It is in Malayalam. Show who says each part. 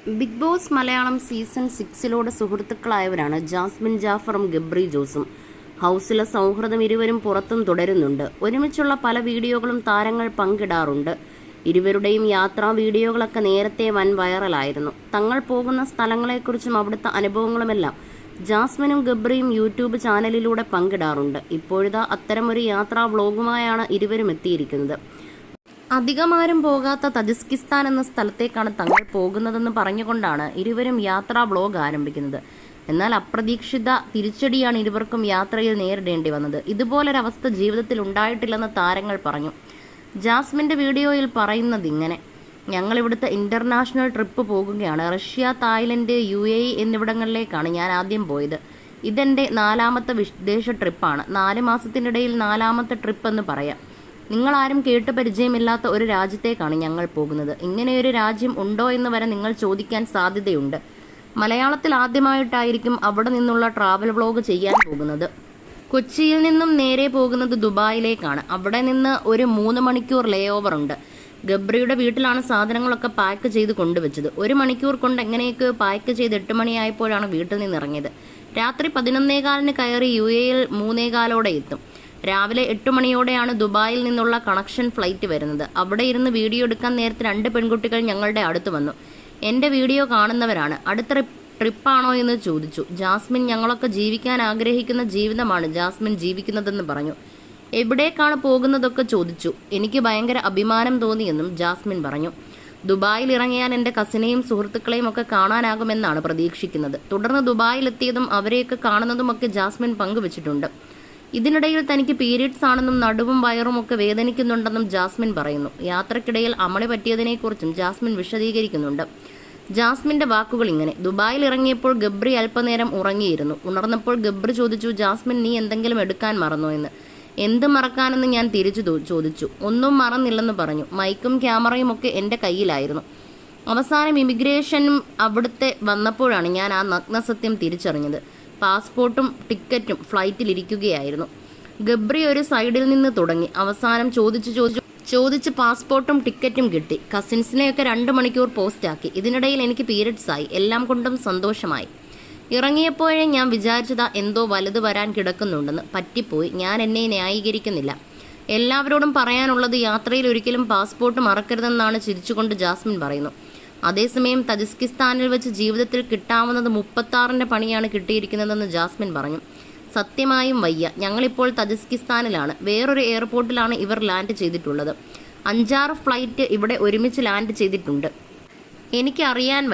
Speaker 1: ബിഗ് ബോസ് മലയാളം സീസൺ 6 സുഹൃത്തുക്കളായവരാണ് ജാസ്മിൻ ജാഫറും ഗബ്രി ജോസും. ഹൗസിലെ സൗഹൃദം ഇരുവരും പുറത്തും തുടരുന്നുണ്ട്. ഒരുമിച്ചുള്ള പല വീഡിയോകളും താരങ്ങൾ പങ്കിടാറുണ്ട്. ഇരുവരുടെയും യാത്രാ വീഡിയോകളൊക്കെ നേരത്തെ വൻ വൈറലായിരുന്നു. തങ്ങൾ പോകുന്ന സ്ഥലങ്ങളെക്കുറിച്ചും അവിടുത്തെ അനുഭവങ്ങളുമെല്ലാം ജാസ്മിനും ഗബ്രിയും യൂട്യൂബ് ചാനലിലൂടെ പങ്കിടാറുണ്ട്. ഇപ്പോഴിതാ അത്തരമൊരു യാത്രാ വ്ളോഗുമായാണ് ഇരുവരും എത്തിയിരിക്കുന്നത്. അധികമാരും പോകാത്ത തജിക്കിസ്ഥാൻ എന്ന സ്ഥലത്തേക്കാണ് തങ്ങൾ പോകുന്നതെന്ന് പറഞ്ഞുകൊണ്ടാണ് ഇരുവരും യാത്രാ വ്ളോഗ് ആരംഭിക്കുന്നത്. എന്നാൽ അപ്രതീക്ഷിത തിരിച്ചടിയാണ് ഇരുവർക്കും യാത്രയിൽ നേരിടേണ്ടി വന്നത്. ഇതുപോലൊരവസ്ഥ ജീവിതത്തിൽ ഉണ്ടായിട്ടില്ലെന്ന് താരങ്ങൾ പറഞ്ഞു. ജാസ്മിൻ്റെ വീഡിയോയിൽ പറയുന്നത് ഇങ്ങനെ: ഞങ്ങൾ ഇവിടുത്തെ ഇന്റർനാഷണൽ ട്രിപ്പ് പോകുകയാണ്. റഷ്യ, തായ്ലൻഡ്, UAE എന്നിവിടങ്ങളിലേക്കാണ് ഞാൻ ആദ്യം പോയത്. ഇതെൻ്റെ 4ാമത്തെ വിദേശ ട്രിപ്പാണ്. 4 മാസത്തിനിടയിൽ 4ാമത്തെ ട്രിപ്പ് എന്ന് പറയാം. നിങ്ങളാരും കേട്ട് പരിചയമില്ലാത്ത ഒരു രാജ്യത്തേക്കാണ് ഞങ്ങൾ പോകുന്നത്. ഇങ്ങനെയൊരു രാജ്യം ഉണ്ടോ എന്ന് വരെ നിങ്ങൾ ചോദിക്കാൻ സാധ്യതയുണ്ട്. മലയാളത്തിൽ ആദ്യമായിട്ടായിരിക്കും അവിടെ നിന്നുള്ള ട്രാവൽ വ്ളോഗ് ചെയ്യാൻ പോകുന്നത്. കൊച്ചിയിൽ നിന്നും നേരെ പോകുന്നത് ദുബായിലേക്കാണ്. അവിടെ നിന്ന് ഒരു 3 മണിക്കൂർ ലേ ഓവർ ഉണ്ട്. ഗബ്രിയുടെ വീട്ടിലാണ് സാധനങ്ങളൊക്കെ പാക്ക് ചെയ്ത് കൊണ്ടുവച്ചത്. 1 മണിക്കൂർ കൊണ്ട് എങ്ങനെയൊക്കെ പാക്ക് ചെയ്ത് 8 മണിയായപ്പോഴാണ് വീട്ടിൽ നിന്ന് ഇറങ്ങിയത്. രാത്രി 11:15 കയറി UAE 3:15 എത്തും. രാവിലെ 8 മണിയോടെയാണ് ദുബായിൽ നിന്നുള്ള കണക്ഷൻ ഫ്ലൈറ്റ് വരുന്നത്. അവിടെ ഇരുന്ന് വീഡിയോ എടുക്കാൻ നേരത്തെ 2 പെൺകുട്ടികൾ ഞങ്ങളുടെ അടുത്ത് വന്നു. എൻ്റെ വീഡിയോ കാണുന്നവരാണ്. അടുത്ത ട്രിപ്പാണോ എന്ന് ചോദിച്ചു. ജാസ്മിൻ: ഞങ്ങളൊക്കെ ജീവിക്കാൻ ആഗ്രഹിക്കുന്ന ജീവിതമാണ് ജാസ്മിൻ ജീവിക്കുന്നതെന്ന് പറഞ്ഞു. എവിടേക്കാണ് പോകുന്നതൊക്കെ ചോദിച്ചു. എനിക്ക് ഭയങ്കര അഭിമാനം തോന്നിയെന്നും ജാസ്മിൻ പറഞ്ഞു. ദുബായിൽ ഇറങ്ങിയാൽ എൻ്റെ കസിനെയും സുഹൃത്തുക്കളെയും ഒക്കെ കാണാനാകുമെന്നാണ് പ്രതീക്ഷിക്കുന്നത്. തുടർന്ന് ദുബായിലെത്തിയതും അവരെയൊക്കെ കാണുന്നതുമൊക്കെ ജാസ്മിൻ പങ്കുവച്ചിട്ടുണ്ട്. ഇതിനിടയിൽ തനിക്ക് പീരിയഡ്സ് ആണെന്നും നടുവും വയറും ഒക്കെ വേദനിക്കുന്നുണ്ടെന്നും ജാസ്മിൻ പറയുന്നു. യാത്രക്കിടയിൽ അമളി പറ്റിയതിനെക്കുറിച്ചും ജാസ്മിൻ വിശദീകരിക്കുന്നുണ്ട്. ജാസ്മിന്റെ വാക്കുകൾ ഇങ്ങനെ: ദുബായിൽ ഇറങ്ങിയപ്പോൾ ഗബ്രി അല്പനേരം ഉറങ്ങിയിരുന്നു. ഉണർന്നപ്പോൾ ഗബ്രി ചോദിച്ചു, ജാസ്മിൻ നീ എന്തെങ്കിലും എടുക്കാൻ മറന്നോ എന്ന്. എന്ത് മറക്കാനെന്ന് ഞാൻ തിരിച്ചു ചോദിച്ചു. ഒന്നും മറന്നില്ലെന്ന് പറഞ്ഞു. മൈക്കും ക്യാമറയും ഒക്കെ എൻ്റെ കയ്യിലായിരുന്നു. അവസാനം ഇമിഗ്രേഷനും അവിടുത്തെ വന്നപ്പോഴാണ് ഞാൻ ആ നഗ്നസത്യം തിരിച്ചറിഞ്ഞത്. പാസ്പോർട്ടും ടിക്കറ്റും ഫ്ലൈറ്റിലിരിക്കുകയായിരുന്നു. ഗബ്രി ഒരു സൈഡിൽ നിന്ന് തുടങ്ങി. അവസാനം ചോദിച്ച് പാസ്പോർട്ടും ടിക്കറ്റും കിട്ടി. കസിൻസിനെയൊക്കെ 2 മണിക്കൂർ പോസ്റ്റാക്കി. ഇതിനിടയിൽ എനിക്ക് പീരിയഡ്സ് ആയി. എല്ലാം കൊണ്ടും സന്തോഷമായി. ഇറങ്ങിയപ്പോഴേ ഞാൻ വിചാരിച്ചതാ എന്തോ വലുത് വരാൻ കിടക്കുന്നുണ്ടെന്ന്. പറ്റിപ്പോയി. ഞാൻ എന്നെ ന്യായീകരിക്കുന്നില്ല. എല്ലാവരോടും പറയാനുള്ളത് യാത്രയിൽ ഒരിക്കലും പാസ്പോർട്ട് മറക്കരുതെന്നാണ് ചിരിച്ചുകൊണ്ട് ജാസ്മിൻ പറയുന്നു. അതേസമയം തജിക്കിസ്ഥാനിൽ വെച്ച് ജീവിതത്തിൽ കിട്ടാവുന്നത് 36ന്റെ പണിയാണ് കിട്ടിയിരിക്കുന്നതെന്ന് ജാസ്മിൻ പറഞ്ഞു. സത്യമായും വയ്യ. ഞങ്ങളിപ്പോൾ തജിക്കിസ്ഥാനിലാണ്. വേറൊരു എയർപോർട്ടിലാണ് ഇവർ ലാൻഡ് ചെയ്തിട്ടുള്ളത്. 5-6 ഫ്ലൈറ്റ് ഇവിടെ ഒരുമിച്ച് ലാൻഡ് ചെയ്തിട്ടുണ്ട്. എനിക്കറിയാൻ